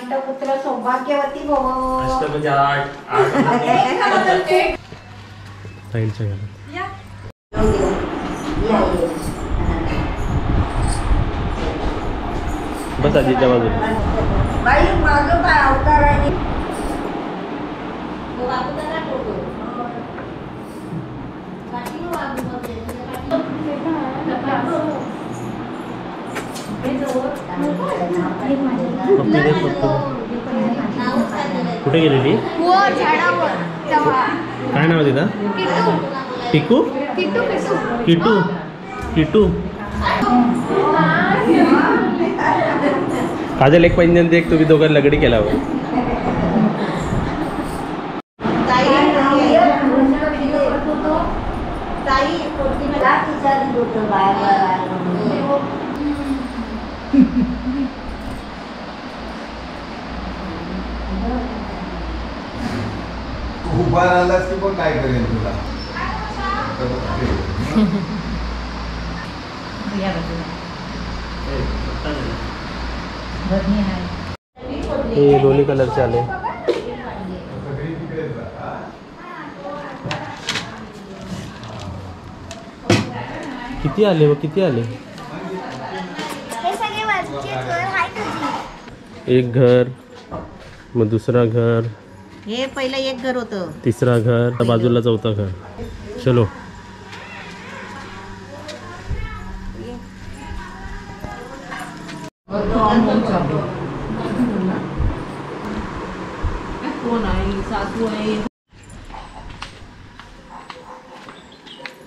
अष्टपुत्र सौभाग्यवती भव. म्हणजे 8 साईडच्या घरात बस आजीच्या बाजूला. बाई माझं काय अवतार आहे. कुठे गेलेली? काय नाव तिथं? टिकू किटू किटू. काजल एक पैंजण दे, तुम्ही दोघं लगडी केल्यावर. उभा राहिलास की पण काय करेल तुला. हे दोन्ही कलरचे आले. किती आले व किती आले? एक घर, मग दुसरा घर, हे पहिलं एक घर होतं, तिसरा घर, बाजूला चौथा घर. चलो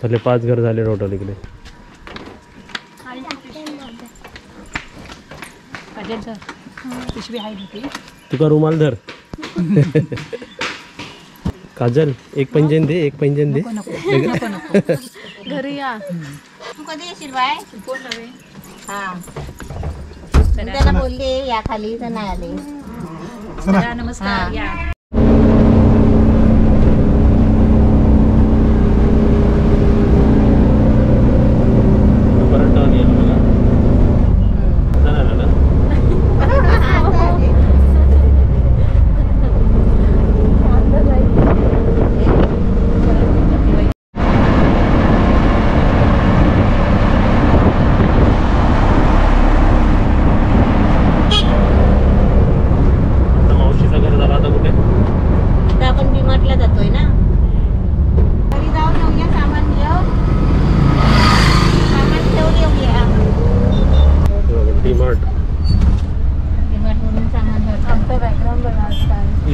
झाले 5 घर झाले टोटल इकडे. तुका रुमाल धर. काजल एक पैंजण दे, एक पैंजण दे. घरी या. तू कधी येशील बाय? हा त्याला बोलले या खाली तर नाही आले. नमस्कार या.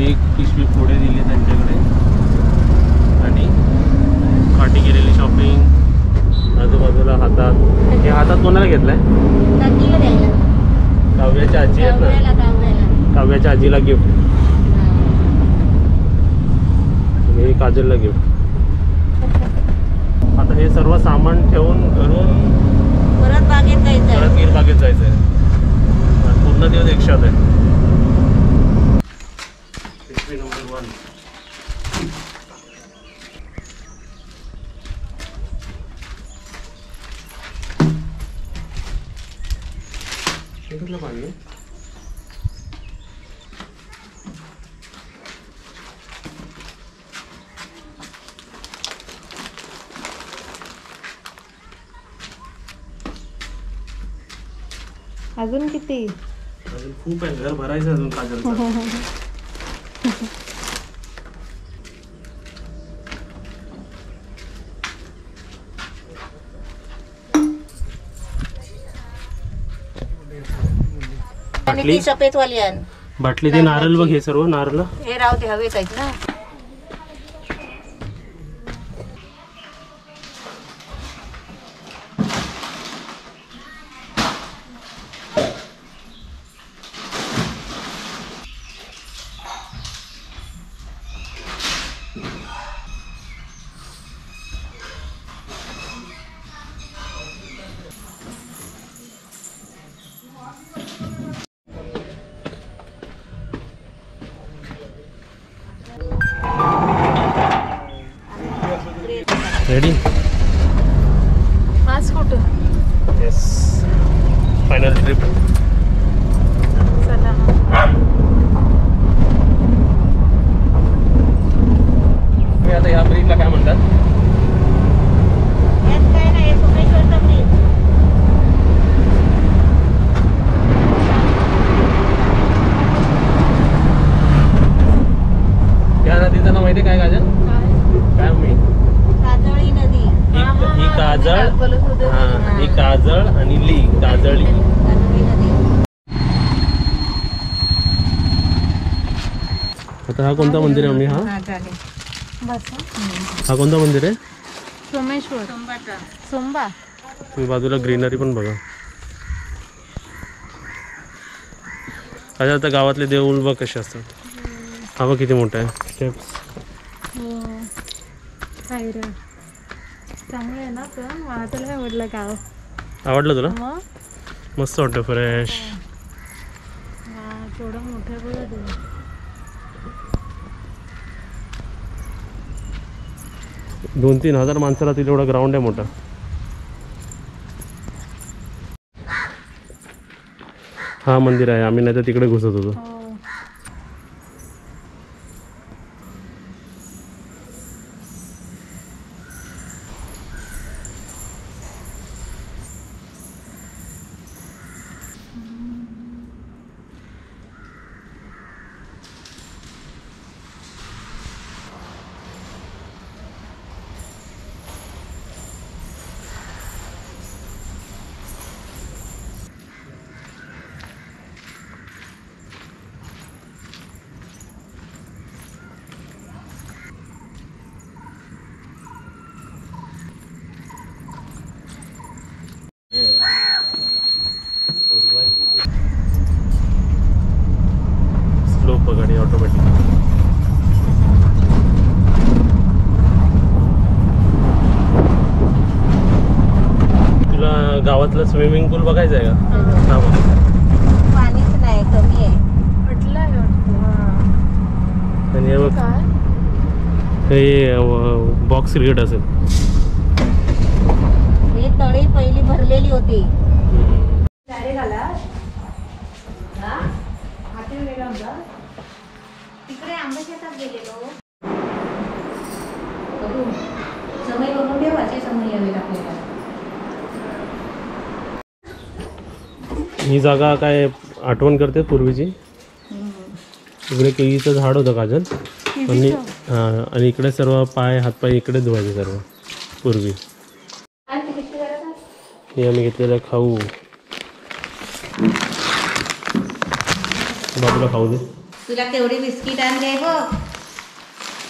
एक पिशवी पुढे दिली त्यांच्याकडे आणि काठी गेलेली शॉपिंग. आजूबाजूला हातात, हे हातात कोणाला घेतलाय? काव्याच्या आजी आहेत ना, काव्याच्या आजीला गिफ्ट. हे काजलला गिफ्ट. आता हे सर्व सामान ठेवून घरून परत बागेत जायचं, परत गिर बागेत जायचं आहे. पूर्ण दिवस एक शॉट आहे. नंबर 1 पाणी. अजून किती? अजून खूप आहे, घर भरायचं अजून काजलचं. बाटली सफेद वाली आण. बाटली ते नारळ बघ, हे सर्व नारळ हे राहू दे, हवेत आहेत ना. रेडी? पाच फोटो. Yes, final trip. चला. माहिती काय काजल काय मी काजळी नदी. ही काजळ हा ही काजळ आणि ली काजळी. काजळी नदी. आता हा कोणता मंदिर आहे मम्मी हा हा कोणता मंदिर आहे सोमेश्वर सोमबा. तुम्ही बाजूला ग्रीनरी पण बघा. आता गावातले देऊळ बघ कसे असतात. हा बघ किती मोठा आहे स्टेप्स. चांगलं आहे ना पण मला तुला आवडलं गाव. आवडलं तुला मग मस्त वाटतं फ्रेश. थोडं मोठं बघा ते. 2-3 हजार माणसाला तिथे एवढा ग्राउंड आहे मोठा. हा मंदिर आहे आम्ही नाही तर तिकडे घुसत होतो. स्लो गाडी ऑटोमॅटिक. तुला गावातलं स्विमिंग पूल बघायचं आहे का? हा बघ. पाणीच नाही कमी आहे. आणि हे बघ हे बॉक्स क्रिकेट असेल. ही तळी पहिली भरलेली होती. तिकडे आंब्याच्या गेलेलो. समय बघून ठेवायचे समय यावेळेला आपल्याला. ही जागा काय आठवण करते पूर्वीची. इकडे केळीचं झाड होतं काजल आणि आणि इकडे सर्व पाय हातपाय इकडे धुवायचे सर्व पूर्वी. हे आम्ही घेतलेलं खाऊ बाबूला खाऊ दे. तुला केवढी बिस्किट आणले बघ.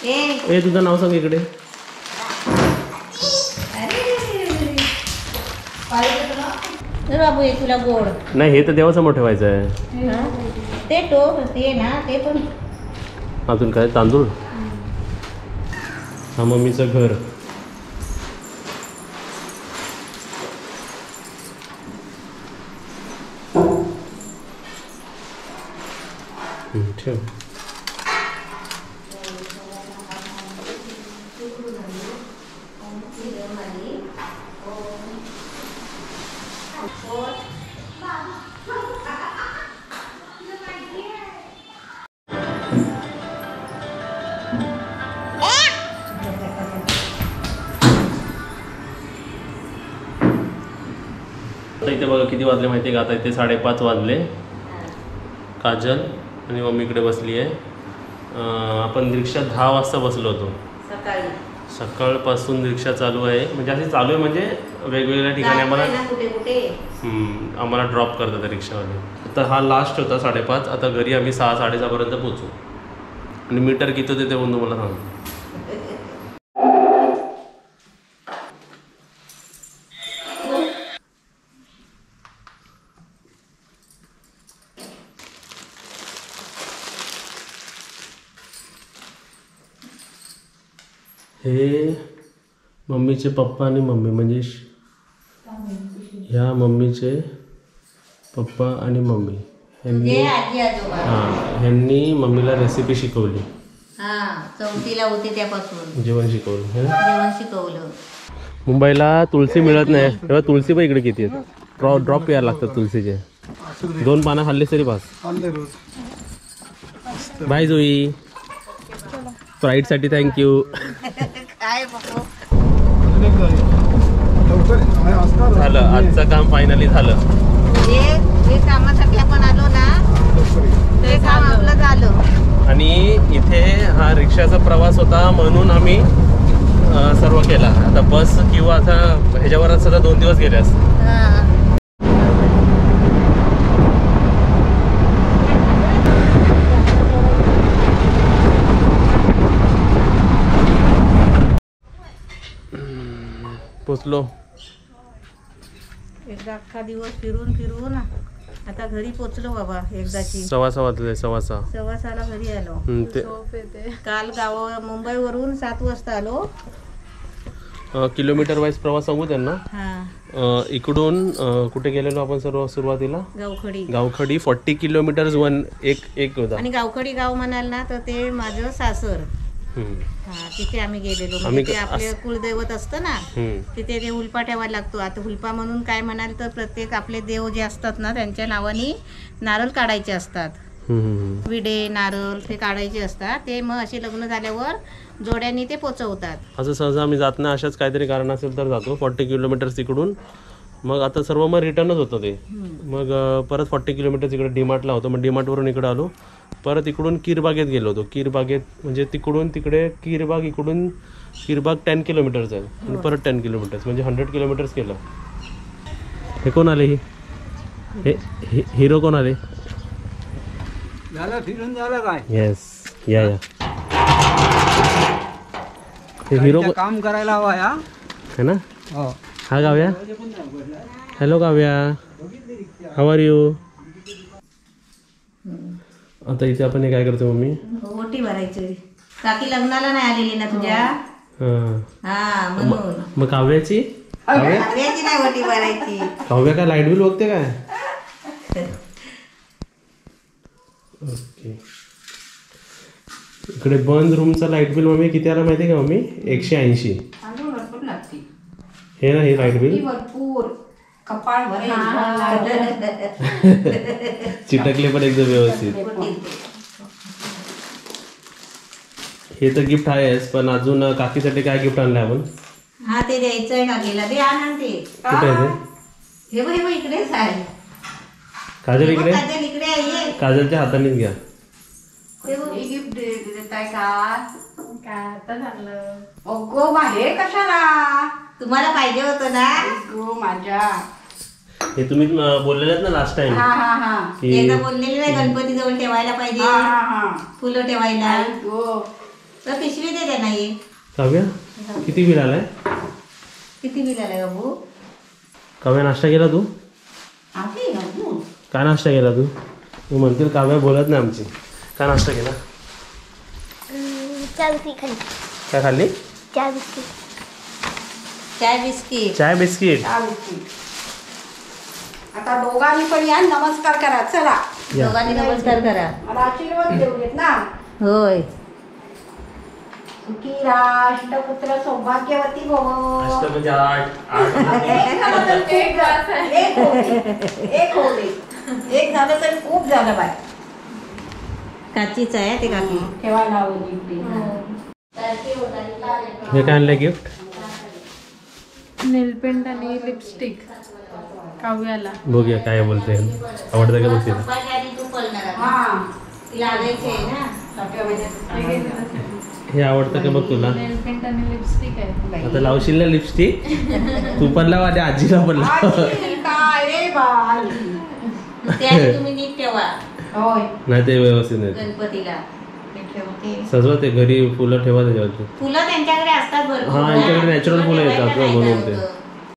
ए तुझं नाव सांग इकडे. बाबू हे तुला गोड नाही हे तर देवासमोर ठेवायचं आहे. ते टोप ते ना ते पण. अजून काय तांदूळ. हा मम्मीचं घर. ठेव. आता इथे बघा किती वाजले माहिती आहे का? आता इथे 5:30 वाजले. काजल आणि मम्मीकडे बसली आहे. आपण रिक्षा 10 वाजता बसलो होतो. सकाळी सकाळपासून रिक्षा चालू आहे. म्हणजे अशी चालू आहे म्हणजे वेगवेगळ्या ठिकाणी आम्हाला कुठे कुठे आम्हाला ड्रॉप करतात रिक्षावाले. आता हा लास्ट होता 5:30. आता घरी आम्ही 6-6:30 पर्यंत पोहोचू. आणि मीटर किती होते ते पण तुम्हाला सांगतो. हे मम्मीचे पप्पा आणि मम्मी म्हणजे ह्या मम्मीचे पप्पा आणि मम्मी ह्यांनी आजी आजोबा. ह्यांनी मम्मीला रेसिपी शिकवली. चौथीला होते त्यापासून जेवण शिकवलं. जेवण शिकवलं. मुंबईला तुळशी मिळत नाही तेव्हा तुळशी पण इकडे किती आहेत. ड्रॉप यायला लागतात तुळशीचे. 2 पानं खाल्ली तरी पास. बाय जोई. फ्राईडसाठी थँक्यू. काय बघू झालं आजचं काम फायनली झालं. जे कामासाठी आपण आलो ना ते काम आपलं झालं. आणि इथे हा रिक्षाचा प्रवास होता म्हणून आम्ही सर्व केला. आता बस किंवा आता ह्याच्यावर सुद्धा 2 दिवस गेले असते. पोचलो. एकदा अख्खा दिवस फिरून फिरून आता घरी पोचलो बाबा. एकदाची 6:15 वाजले. 6:15. 6:15 घरी आलो. ते काल मुंबईवरून 7 वाजता आलो. किलोमीटर वाईज प्रवास सांगू त्यांना. हा इकडून कुठे गेलेलो आपण सर्व सुरुवातीला? गावखडी 40 किलोमीटर्स एक होता. आणि गावखडी गाव म्हणाल ना तर ते माझं सासर. हा तिथे आम्ही गेलेलो. म्हणजे ते आपले कुलदैवत असतं ना तिथे ते हुलपा ठेवायला लागतो. आता हुलपा म्हणून काय म्हणाल तर प्रत्येक आपले देव जे असतात ना त्यांच्या नावाने नारळ काढायचे असतात. विडे नारळ ते काढायचे असतात. ते मग असे लग्न झाल्यावर जोड्यांनी ते पोचवतात. असं सहज आम्ही जात नाही. अशाच काहीतरी कारण असेल तर जातो. 40 किलोमीटर्स तिकडून. मग आता सर्व मग रिटर्नच होतं ते. मग परत 40 किलोमीटर्स इकडे डीमार्टला होतो. मग डीमार्टवरून इकडे आलो. परत इकडून कीरबागेत गेलो होतो. कीरबागेत म्हणजे तिकडून तिकडे कीरबाग, इकडून कीरबाग 10 किलोमीटर्स आहे आणि परत 10 किलोमीटर्स म्हणजे 100 किलोमीटर्स केलं. हे कोण आले? हे हिरो कोण आले? झालं फिरून झालं काय? येस या हे हिरो काम करायला हवा या है ना. हो. हा Kavya. Hello Kavya, how are you? आता इथे आपण हे काय करतो मम्मी? ओटी भरायची. काकी लग्नाला नाही आलेली ना तुझ्या? हा म्हणून. मग काव्याची काव्याची नाही ओटी भरायची. काव्या काय लाईट बिल बघते काय? ओके. इकडे बंद रूमचा लाईट बिल मम्मी किती आला माहिती का मम्मी? 180. भरपूर लागते हे ना हे लाईट बिल भरपूर. कपाळ चिटकले पण एकदम व्यवस्थित. हे तर गिफ्ट आहेच पण अजून काकीसाठी काय गिफ्ट आणलंय आपण? हा ते द्यायचंय काकीला. ते आण ते. कुठे आहे ते? हे बघ इकडेच आहे. काजल इकडे. काजल इकडे आहे. काजलच्या हातानेच घ्या. गिफ्ट देताय का? काय आता झालं? अगो बाहेर कशाला? तुम्हाला पाहिजे होतं ना? गो माझ्या. हे तुम्ही बोललेलं ना लास्ट टाइम. एकदा बोललेले नाही गणपती जवळ ठेवायला पाहिजे. फुलं ठेवायला. तर पिशवी दे त्यांना. ये काव्या किती बिल आलाय? किती बिल आलंय बाबू? काव्या नाश्ता केला तू? काय नाश्ता केला तू? तू म्हणतील काव्या बोलत नाही आमची. काय नाश्ता केला? काय खाल्ली? चाय बिस्किट. चाय बिस्किट. आता दोघांनी पण या नमस्कार करा. चला दोघांनी नमस्कार करा. मला आशीर्वाद देऊ देत ना. होय. सुखी राष्ट्रपुत्र सौभाग्यवती भव. म्हणजे 8 एक होते. एक झालं तरी खूप झालं बाय. काचीच आहे ते काकी. ठेवायला हवं. हे काय आणलंय गिफ्ट? नेलपेंट आणि लिपस्टिक काव्याला. बघूया काय बोलते. आवडतं का बघ तिला. तिला आणायची आहे ना. हे आवडतं का बघ तुला? नेलपेंट आणि लिपस्टिक आहे. आता लावशील ना लिपस्टिक? तू पण लाव आणि आजीला पण लाव. ते आधी तुम्ही नीट ठेवा नाही ते व्यवस्थित नाही. गणपतीला सजवा ते घरी. फुलं ठेवा त्याच्यावरती. फुलं त्यांच्याकडे असतात भरपूर. हा यांच्याकडे नॅचरल फुलं येतात ना म्हणून ते.